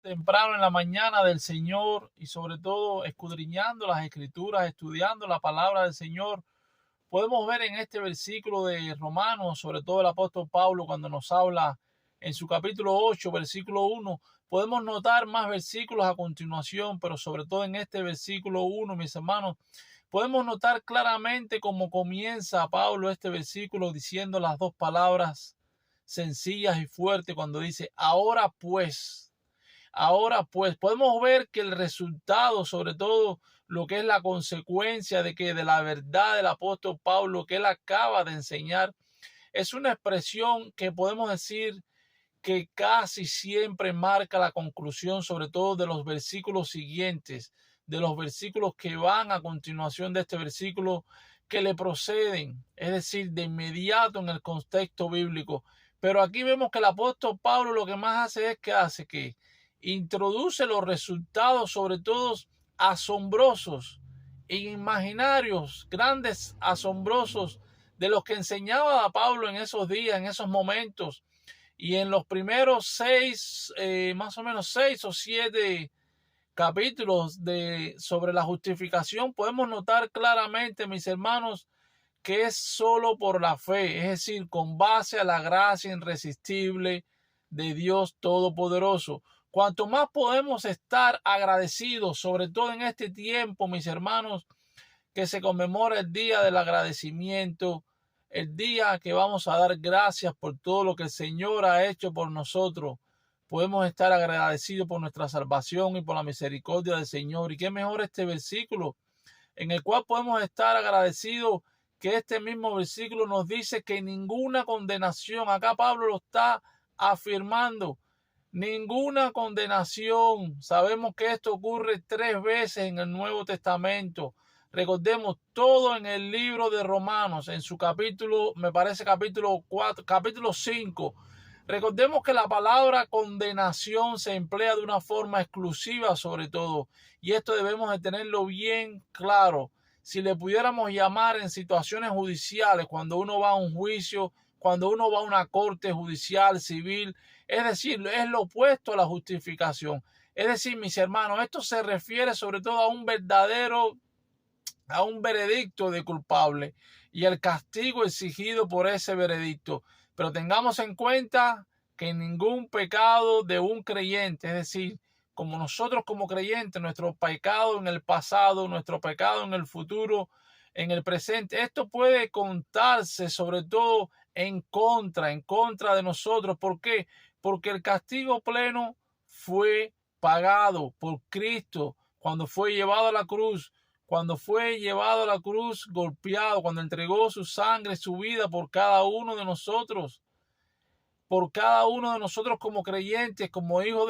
Temprano en la mañana del Señor y sobre todo escudriñando las escrituras, estudiando la palabra del Señor, podemos ver en este versículo de Romanos, sobre todo el apóstol Pablo cuando nos habla en su capítulo 8, versículo 1, podemos notar más versículos a continuación, pero sobre todo en este versículo 1, mis hermanos, podemos notar claramente cómo comienza Pablo este versículo diciendo las dos palabras sencillas y fuertes cuando dice, ahora pues podemos ver que el resultado, sobre todo lo que es la consecuencia de la verdad del apóstol Pablo que él acaba de enseñar, es una expresión que podemos decir que casi siempre marca la conclusión, sobre todo de los versículos siguientes, de los versículos que van a continuación de este versículo que le proceden, es decir, de inmediato en el contexto bíblico. Pero aquí vemos que el apóstol Pablo lo que más hace es que introduce los resultados, sobre todo asombrosos, imaginarios, grandes, asombrosos, de los que enseñaba a Pablo en esos días, en esos momentos. Y en los primeros más o menos 6 o 7 capítulos sobre la justificación, podemos notar claramente, mis hermanos, que es solo por la fe, es decir, con base a la gracia irresistible de Dios Todopoderoso. Cuanto más podemos estar agradecidos, sobre todo en este tiempo, mis hermanos, que se conmemora el día del agradecimiento, el día que vamos a dar gracias por todo lo que el Señor ha hecho por nosotros. Podemos estar agradecidos por nuestra salvación y por la misericordia del Señor. Y qué mejor este versículo en el cual podemos estar agradecidos, que este mismo versículo nos dice que ninguna condenación, acá Pablo lo está afirmando, ninguna condenación. Sabemos que esto ocurre 3 veces en el Nuevo Testamento. Recordemos todo en el libro de Romanos, en su capítulo, me parece capítulo 4, capítulo 5. Recordemos que la palabra condenación se emplea de una forma exclusiva sobre todo, y esto debemos de tenerlo bien claro. Si le pudiéramos llamar en situaciones judiciales, cuando uno va a un juicio, cuando uno va a una corte judicial, civil, es decir, es lo opuesto a la justificación. Es decir, mis hermanos, esto se refiere sobre todo a un veredicto de culpable y el castigo exigido por ese veredicto. Pero tengamos en cuenta que ningún pecado de un creyente, es decir, como nosotros como creyentes, nuestro pecado en el pasado, nuestro pecado en el futuro, en el presente, esto puede contarse sobre todo en contra de nosotros. ¿Por qué? Porque el castigo pleno fue pagado por Cristo cuando fue llevado a la cruz, golpeado, cuando entregó su sangre, su vida por cada uno de nosotros como creyentes, como hijo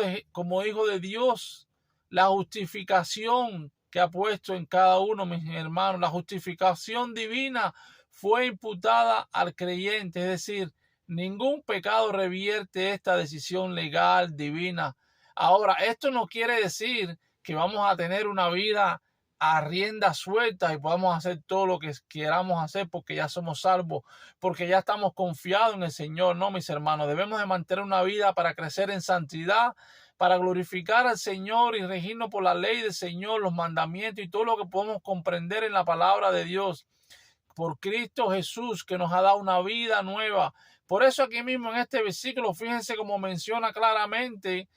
de Dios. La justificación que ha puesto en cada uno, mis hermanos, la justificación divina fue imputada al creyente, es decir, ningún pecado revierte esta decisión legal divina. Ahora, esto no quiere decir que vamos a tener una vida a rienda suelta y podamos hacer todo lo que queramos hacer porque ya somos salvos, porque ya estamos confiados en el Señor. No, mis hermanos, debemos de mantener una vida para crecer en santidad, para glorificar al Señor y regirnos por la ley del Señor, los mandamientos y todo lo que podemos comprender en la palabra de Dios, por Cristo Jesús, que nos ha dado una vida nueva. Por eso aquí mismo en este versículo, fíjense cómo menciona claramente,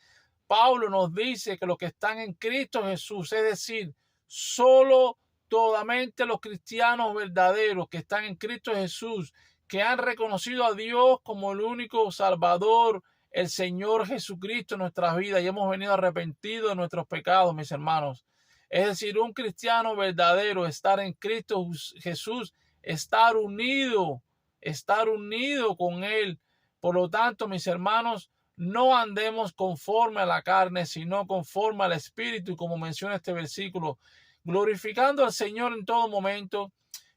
Pablo nos dice que los que están en Cristo Jesús, es decir, solo totalmente los cristianos verdaderos que están en Cristo Jesús, que han reconocido a Dios como el único Salvador, el Señor Jesucristo en nuestras vidas, y hemos venido arrepentidos de nuestros pecados, mis hermanos. Es decir, un cristiano verdadero, estar en Cristo Jesús, estar unido con Él. Por lo tanto, mis hermanos, no andemos conforme a la carne, sino conforme al Espíritu, como menciona este versículo, glorificando al Señor en todo momento,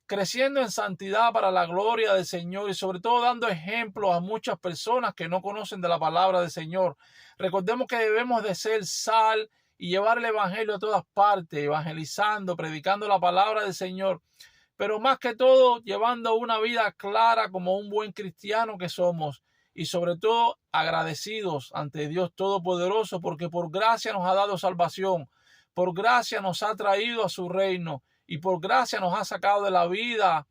creciendo en santidad para la gloria del Señor y sobre todo dando ejemplo a muchas personas que no conocen de la palabra del Señor. Recordemos que debemos de ser sal y llevar el evangelio a todas partes, evangelizando, predicando la palabra del Señor, pero más que todo llevando una vida clara como un buen cristiano que somos. y sobre todo agradecidos ante Dios Todopoderoso, porque por gracia nos ha dado salvación, por gracia nos ha traído a su reino y por gracia nos ha sacado de la vida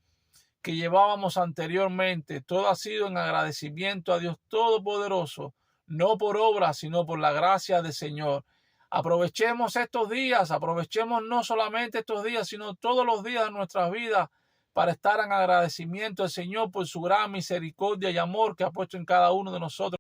que llevábamos anteriormente. Todo ha sido en agradecimiento a Dios Todopoderoso, no por obra, sino por la gracia del Señor. Aprovechemos estos días, aprovechemos no solamente estos días, sino todos los días de nuestras vidas para estar en agradecimiento al Señor por su gran misericordia y amor que ha puesto en cada uno de nosotros.